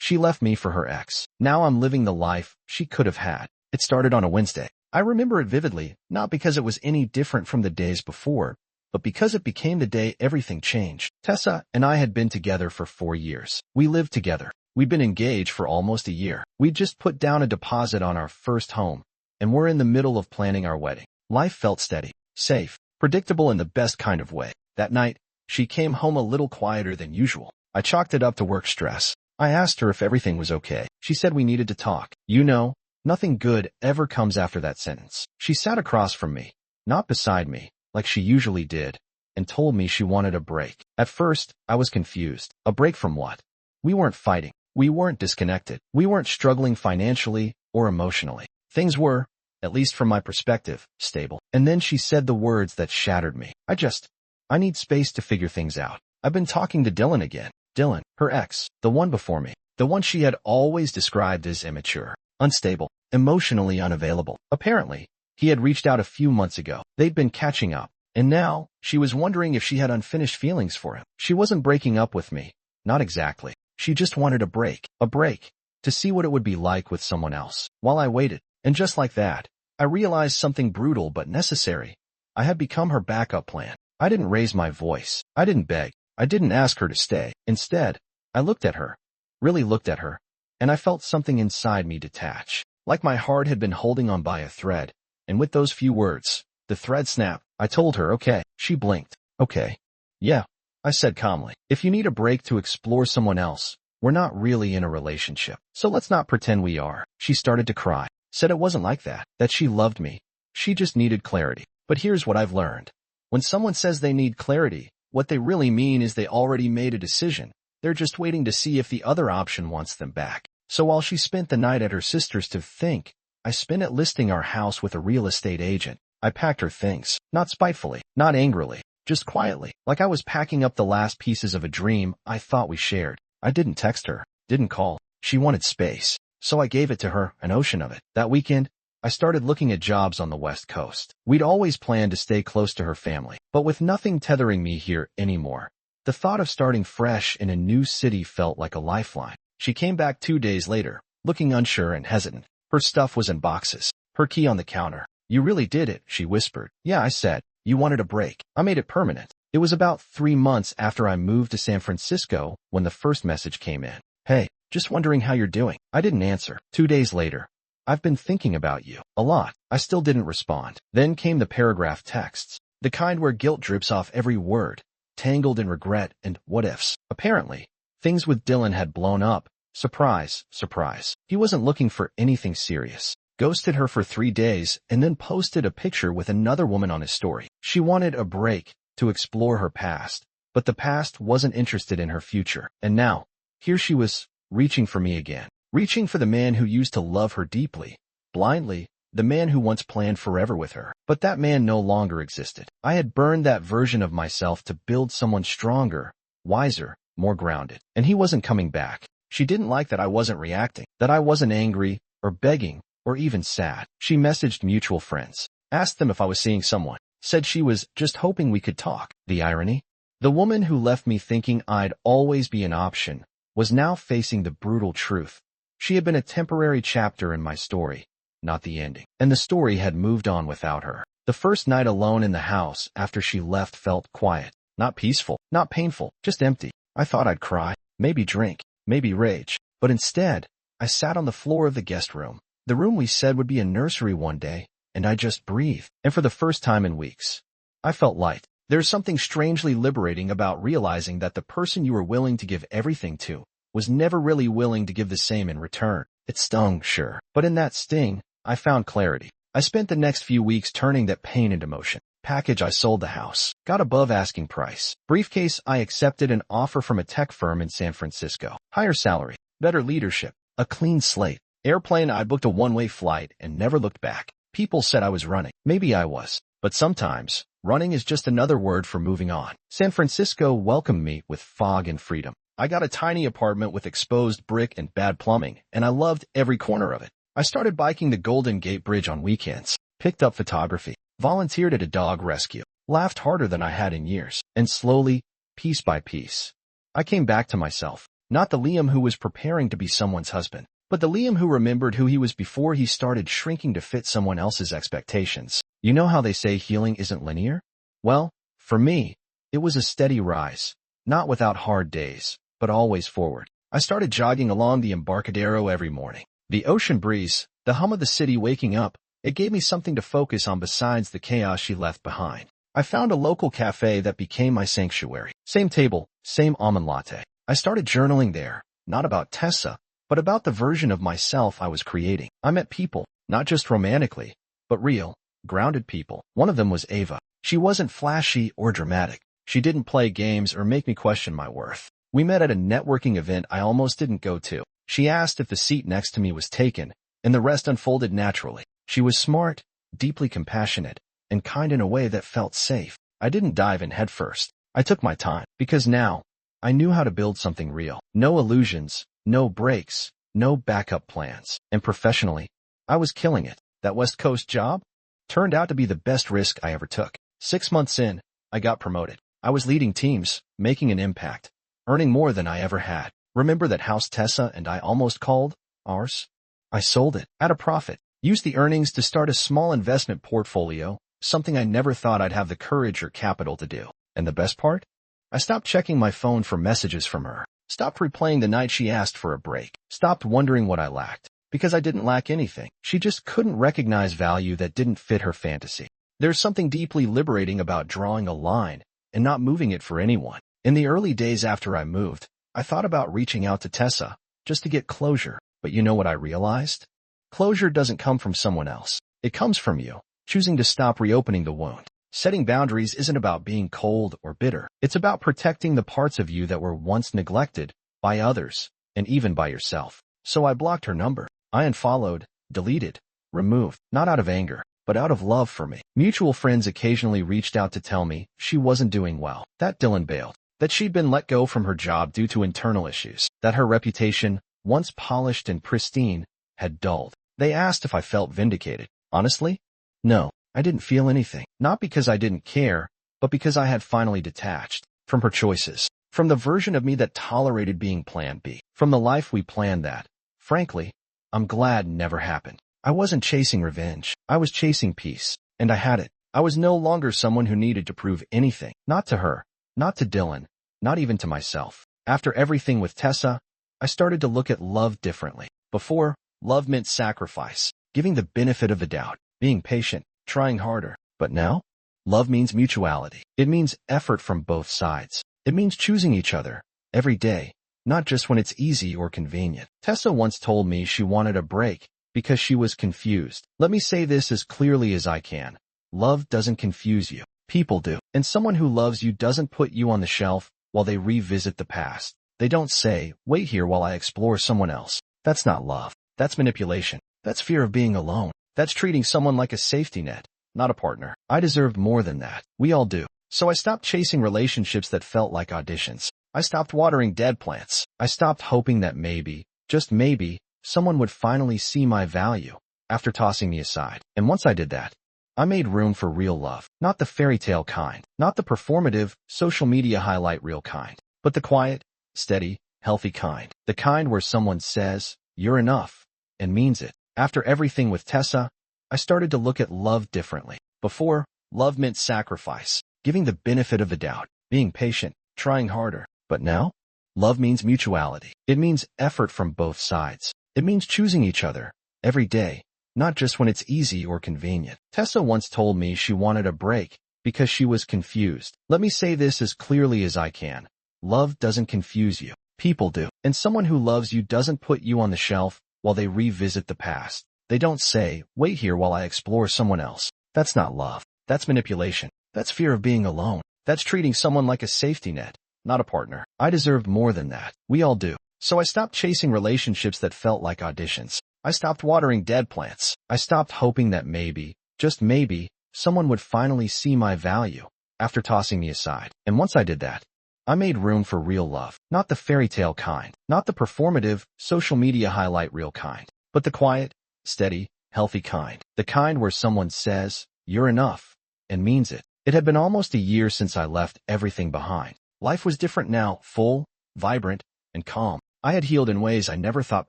She left me for her ex. Now I'm living the life she could have had. It started on a Wednesday. I remember it vividly, not because it was any different from the days before, but because it became the day everything changed. Tessa and I had been together for 4 years. We lived together. We'd been engaged for almost a year. We'd just put down a deposit on our first home, and we're in the middle of planning our wedding. Life felt steady, safe, predictable in the best kind of way. That night, she came home a little quieter than usual. I chalked it up to work stress. I asked her if everything was okay. She said we needed to talk. You know, nothing good ever comes after that sentence. She sat across from me, not beside me, like she usually did, and told me she wanted a break. At first, I was confused. A break from what? We weren't fighting. We weren't disconnected. We weren't struggling financially or emotionally. Things were, at least from my perspective, stable. And then she said the words that shattered me. I need space to figure things out. I've been talking to Dylan again. Dylan, her ex, the one before me, the one she had always described as immature, unstable, emotionally unavailable. Apparently, he had reached out a few months ago. They'd been catching up, and now she was wondering if she had unfinished feelings for him. She wasn't breaking up with me. Not exactly. She just wanted a break, to see what it would be like with someone else. While I waited, and just like that, I realized something brutal but necessary. I had become her backup plan. I didn't raise my voice. I didn't beg. I didn't ask her to stay. Instead, I looked at her, really looked at her, and I felt something inside me detach, like my heart had been holding on by a thread. And with those few words, the thread snapped. I told her, okay. She blinked. Okay. Yeah, I said calmly. If you need a break to explore someone else, we're not really in a relationship, so let's not pretend we are. She started to cry, said it wasn't like that, that she loved me. She just needed clarity. But here's what I've learned. When someone says they need clarity, what they really mean is they already made a decision. They're just waiting to see if the other option wants them back. So while she spent the night at her sister's to think, I spent it listing our house with a real estate agent. I packed her things, not spitefully, not angrily, just quietly, like I was packing up the last pieces of a dream I thought we shared. I didn't text her, didn't call. She wanted space, so I gave it to her, an ocean of it. That weekend, I started looking at jobs on the West Coast. We'd always planned to stay close to her family, but with nothing tethering me here anymore, the thought of starting fresh in a new city felt like a lifeline. She came back 2 days later, looking unsure and hesitant. Her stuff was in boxes, her key on the counter. You really did it, she whispered. Yeah, I said. You wanted a break. I made it permanent. It was about 3 months after I moved to San Francisco when the first message came in. Hey, just wondering how you're doing. I didn't answer. 2 days later. I've been thinking about you. A lot. I still didn't respond. Then came the paragraph texts. The kind where guilt drips off every word, tangled in regret and what-ifs. Apparently, things with Dylan had blown up. Surprise, surprise. He wasn't looking for anything serious. Ghosted her for 3 days and then posted a picture with another woman on his story. She wanted a break to explore her past, but the past wasn't interested in her future. And now, here she was, reaching for me again. Reaching for the man who used to love her deeply, blindly, the man who once planned forever with her. But that man no longer existed. I had burned that version of myself to build someone stronger, wiser, more grounded. And he wasn't coming back. She didn't like that I wasn't reacting, that I wasn't angry, or begging, or even sad. She messaged mutual friends, asked them if I was seeing someone, said she was just hoping we could talk. The irony? The woman who left me thinking I'd always be an option was now facing the brutal truth. She had been a temporary chapter in my story, not the ending. And the story had moved on without her. The first night alone in the house after she left felt quiet, not peaceful, not painful, just empty. I thought I'd cry, maybe drink, maybe rage. But instead, I sat on the floor of the guest room, the room we said would be a nursery one day, and I just breathed. And for the first time in weeks, I felt light. There's something strangely liberating about realizing that the person you were willing to give everything to was never really willing to give the same in return. It stung, sure, but in that sting, I found clarity. I spent the next few weeks turning that pain into motion. Package I sold the house, got above asking price. Briefcase I accepted an offer from a tech firm in San Francisco. Higher salary, better leadership, a clean slate. Airplane I booked a one-way flight and never looked back. People said I was running. Maybe I was. But sometimes, running is just another word for moving on. San Francisco welcomed me with fog and freedom. I got a tiny apartment with exposed brick and bad plumbing, and I loved every corner of it. I started biking the Golden Gate Bridge on weekends, picked up photography, volunteered at a dog rescue, laughed harder than I had in years, and slowly, piece by piece, I came back to myself. Not the Liam who was preparing to be someone's husband, but the Liam who remembered who he was before he started shrinking to fit someone else's expectations. You know how they say healing isn't linear? Well, for me, it was a steady rise, not without hard days, but always forward. I started jogging along the Embarcadero every morning. The ocean breeze, the hum of the city waking up, it gave me something to focus on besides the chaos she left behind. I found a local cafe that became my sanctuary. Same table, same almond latte. I started journaling there, not about Tessa, but about the version of myself I was creating. I met people, not just romantically, but real, grounded people. One of them was Ava. She wasn't flashy or dramatic. She didn't play games or make me question my worth. We met at a networking event I almost didn't go to. She asked if the seat next to me was taken, and the rest unfolded naturally. She was smart, deeply compassionate, and kind in a way that felt safe. I didn't dive in headfirst. I took my time, because now, I knew how to build something real. No illusions, no breaks, no backup plans. And professionally, I was killing it. That West Coast job turned out to be the best risk I ever took. 6 months in, I got promoted. I was leading teams, making an impact, earning more than I ever had. Remember that house Tessa and I almost called ours? I sold it at a profit, used the earnings to start a small investment portfolio, something I never thought I'd have the courage or capital to do. And the best part? I stopped checking my phone for messages from her, stopped replaying the night she asked for a break, stopped wondering what I lacked, because I didn't lack anything. She just couldn't recognize value that didn't fit her fantasy. There's something deeply liberating about drawing a line and not moving it for anyone. In the early days after I moved, I thought about reaching out to Tessa just to get closure. But you know what I realized? Closure doesn't come from someone else. It comes from you, choosing to stop reopening the wound. Setting boundaries isn't about being cold or bitter. It's about protecting the parts of you that were once neglected by others and even by yourself. So I blocked her number. I unfollowed, deleted, removed, not out of anger, but out of love for me. Mutual friends occasionally reached out to tell me she wasn't doing well, that Dylan bailed, that she'd been let go from her job due to internal issues, that her reputation, once polished and pristine, had dulled. They asked if I felt vindicated. Honestly, no, I didn't feel anything. Not because I didn't care, but because I had finally detached from her choices, from the version of me that tolerated being plan B, from the life we planned that, frankly, I'm glad never happened. I wasn't chasing revenge. I was chasing peace, and I had it. I was no longer someone who needed to prove anything, not to her, not to Dylan, not even to myself. After everything with Tessa, I started to look at love differently. Before, love meant sacrifice, giving the benefit of the doubt, being patient, trying harder. But now, love means mutuality. It means effort from both sides. It means choosing each other, every day, not just when it's easy or convenient. Tessa once told me she wanted a break because she was confused. Let me say this as clearly as I can. Love doesn't confuse you. People do. And someone who loves you doesn't put you on the shelf while they revisit the past. They don't say, wait here while I explore someone else. That's not love. That's manipulation. That's fear of being alone. That's treating someone like a safety net, not a partner. I deserved more than that. We all do. So I stopped chasing relationships that felt like auditions. I stopped watering dead plants. I stopped hoping that maybe, just maybe, someone would finally see my value after tossing me aside. And once I did that, I made room for real love. Not the fairy tale kind, not the performative, social media highlight reel kind, but the quiet, steady, healthy kind. The kind where someone says, you're enough, and means it. After everything with Tessa, I started to look at love differently. Before, love meant sacrifice, giving the benefit of the doubt, being patient, trying harder. But now, love means mutuality. It means effort from both sides. It means choosing each other, every day, not just when it's easy or convenient. Tessa once told me she wanted a break because she was confused. Let me say this as clearly as I can. Love doesn't confuse you. People do. And someone who loves you doesn't put you on the shelf while they revisit the past. They don't say, wait here while I explore someone else. That's not love. That's manipulation. That's fear of being alone. That's treating someone like a safety net, not a partner. I deserved more than that. We all do. So I stopped chasing relationships that felt like auditions. I stopped watering dead plants. I stopped hoping that maybe, just maybe, someone would finally see my value after tossing me aside. And once I did that, I made room for real love. Not the fairy tale kind, not the performative, social media highlight reel kind, but the quiet, steady, healthy kind. The kind where someone says, you're enough, and means it. It had been almost a year since I left everything behind. Life was different now, full, vibrant, and calm. I had healed in ways I never thought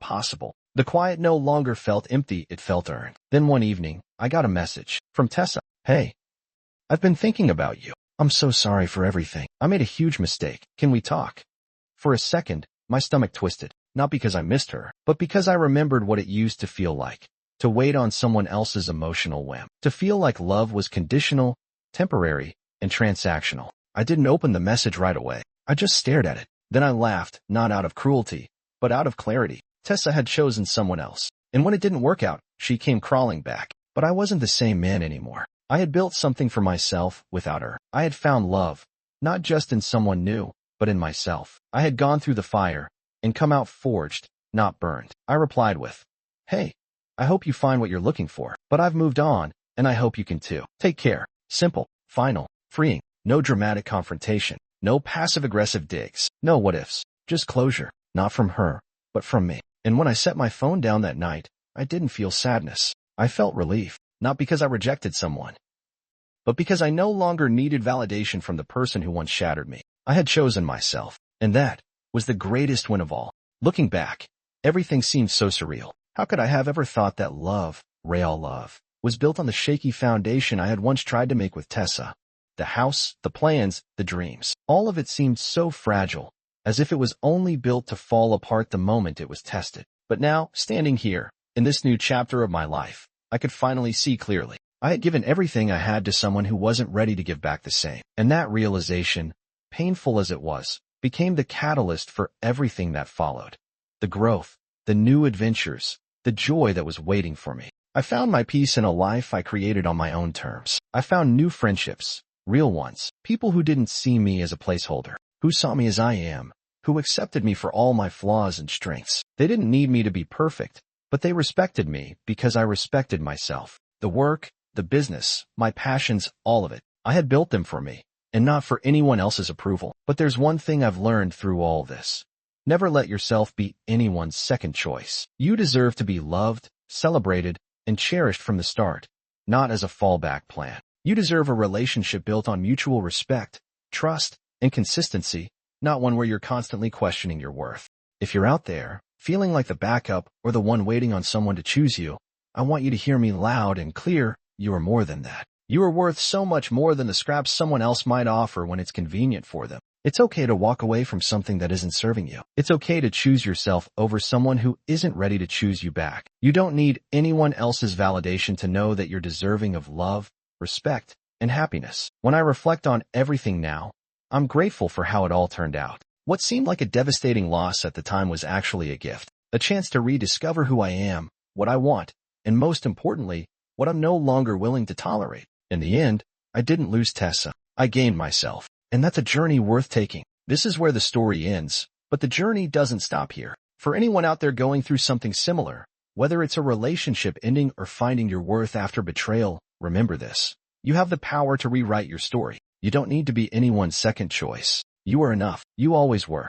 possible. The quiet no longer felt empty, it felt earned. Then one evening, I got a message from Tessa. Hey, I've been thinking about you. I'm so sorry for everything. I made a huge mistake. Can we talk? For a second, my stomach twisted, not because I missed her, but because I remembered what it used to feel like. To wait on someone else's emotional whim. To feel like love was conditional, temporary, and transactional. I didn't open the message right away. I just stared at it. Then I laughed, not out of cruelty, but out of clarity. Tessa had chosen someone else. And when it didn't work out, she came crawling back. But I wasn't the same man anymore. I had built something for myself without her. I had found love, not just in someone new, but in myself. I had gone through the fire and come out forged, not burned. I replied with, hey, I hope you find what you're looking for, but I've moved on, and I hope you can too. Take care. Simple, final, freeing, no dramatic confrontation, no passive-aggressive digs, no what-ifs, just closure, not from her, but from me. And when I set my phone down that night, I didn't feel sadness. I felt relief, not because I rejected someone, but because I no longer needed validation from the person who once shattered me. I had chosen myself, and that was the greatest win of all. Looking back, everything seemed so surreal. How could I have ever thought that love, real love, was built on the shaky foundation I had once tried to make with Tessa? The house, the plans, the dreams. All of it seemed so fragile, as if it was only built to fall apart the moment it was tested. But now, standing here, in this new chapter of my life, I could finally see clearly. I had given everything I had to someone who wasn't ready to give back the same. And that realization, painful as it was, became the catalyst for everything that followed. The growth, the new adventures, the joy that was waiting for me. I found my peace in a life I created on my own terms. I found new friendships, real ones, people who didn't see me as a placeholder, who saw me as I am, who accepted me for all my flaws and strengths. They didn't need me to be perfect, but they respected me because I respected myself. The work, the business, my passions, all of it. I had built them for me, and not for anyone else's approval. But there's one thing I've learned through all this. Never let yourself be anyone's second choice. You deserve to be loved, celebrated, and cherished from the start, not as a fallback plan. You deserve a relationship built on mutual respect, trust, and consistency, not one where you're constantly questioning your worth. If you're out there, feeling like the backup or the one waiting on someone to choose you, I want you to hear me loud and clear. You are more than that. You are worth so much more than the scraps someone else might offer when it's convenient for them. It's okay to walk away from something that isn't serving you. It's okay to choose yourself over someone who isn't ready to choose you back. You don't need anyone else's validation to know that you're deserving of love, respect, and happiness. When I reflect on everything now, I'm grateful for how it all turned out. What seemed like a devastating loss at the time was actually a gift, a chance to rediscover who I am, what I want, and most importantly, what I'm no longer willing to tolerate. In the end, I didn't lose Tessa. I gained myself. And that's a journey worth taking. This is where the story ends, but the journey doesn't stop here. For anyone out there going through something similar, whether it's a relationship ending or finding your worth after betrayal, remember this. You have the power to rewrite your story. You don't need to be anyone's second choice. You are enough. You always were.